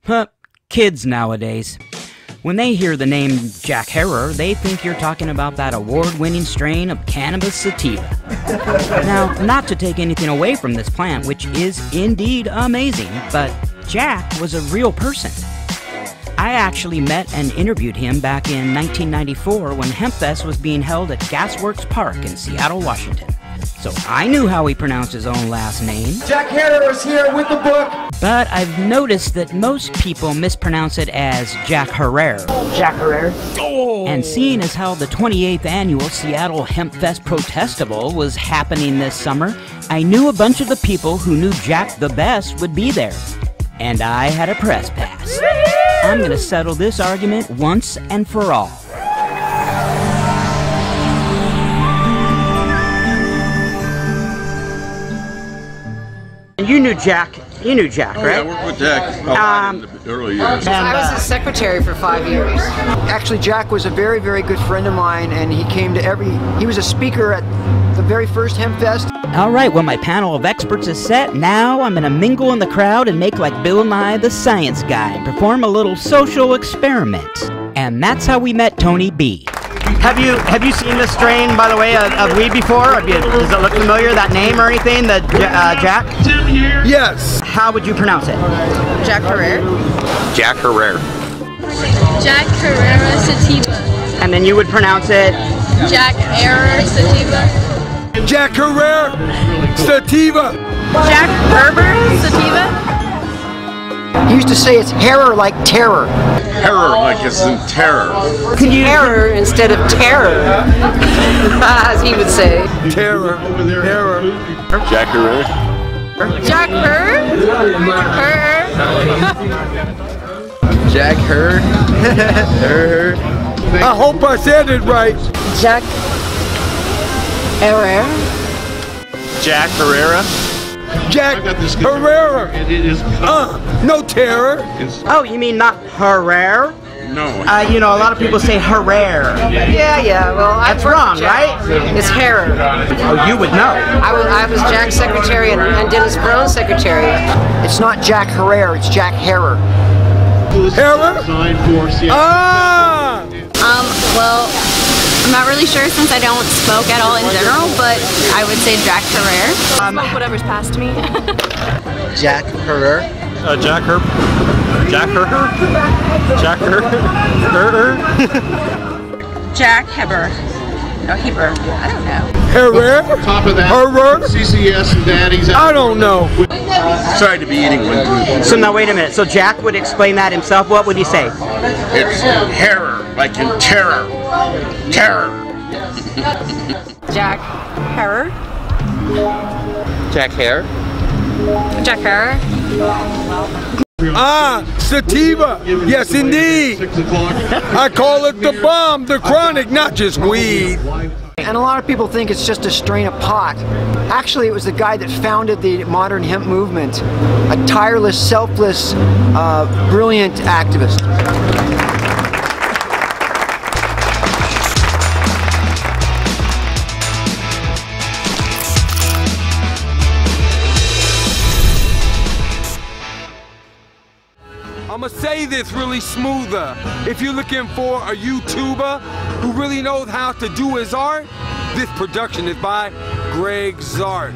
Huh, kids nowadays. When they hear the name Jack Herer, they think you're talking about that award-winning strain of cannabis sativa. Now, not to take anything away from this plant, which is indeed amazing, but Jack was a real person. I actually met and interviewed him back in 1994 when Hempfest was being held at Gasworks Park in Seattle, Washington. So I knew how he pronounced his own last name. Jack Herer is here with the book. But I've noticed that most people mispronounce it as Jack Herer. Jack Herer? Oh. And seeing as how the 28th annual Seattle Hempfest Protestival was happening this summer, I knew a bunch of the people who knew Jack the best would be there. And I had a press pass. I'm gonna settle this argument once and for all. You knew Jack, right? Yeah, I worked with Jack in the early years. I was his secretary for 5 years. Actually, Jack was a very, very good friend of mine, and he came to he was a speaker at the very first Hempfest. All right, well, my panel of experts is set. Now I'm gonna mingle in the crowd and make like Bill Nye the Science Guy and perform a little social experiment. And that's how we met Tony B. Have you seen this strain, by the way, of weed before? Does it look familiar, that name or anything, the Jack? Yes. How would you pronounce it? Jack Herer. Jack Herer. Jack Herer Sativa. And then you would pronounce it? Jack Herer Sativa. Jack Herer Sativa. Jack Herbert Sativa. He used to say it's Herer like terror. Herer, like it's in terror. Can you terror instead of terror, as he would say. Terror. Terror. Jack Herer. Jack Her. Jack Her. I hope I said it right. Jack Herer. Jack Herrera. Jack Herrera. No terror. Oh, you mean not Herer? No. You know, a lot of people say Herer. Yeah, well, That's wrong, right? It's Herer. Oh, you would know. I was Jack's secretary and Dennis Brown's secretary. It's not Jack Herer, it's Jack Herer. Herer? Ah! Well, I'm not really sure since I don't smoke at all in general, but I would say Jack Herer. Smoke whatever's passed me. Jack Herer. Jack Herb. Jack Herher. Jack Herher. Jack Heber. No, Heber. I don't know. Herer? Top of that. Herer? CCS and Daddy's. I don't know. Sorry to be eating one. So now wait a minute. So Jack would explain that himself. What would he say? It's Herer, like in terror. Terror. Jack Herer. Jack Herer. Jack Herer. Ah, sativa. Yes, indeed. I call it the bomb, the chronic, not just weed. And a lot of people think it's just a strain of pot. Actually, it was the guy that founded the modern hemp movement. A tireless, selfless, brilliant activist. I'ma say this really smoother. If you're looking for a YouTuber who really knows how to do his art, this production is by Gregg Zart.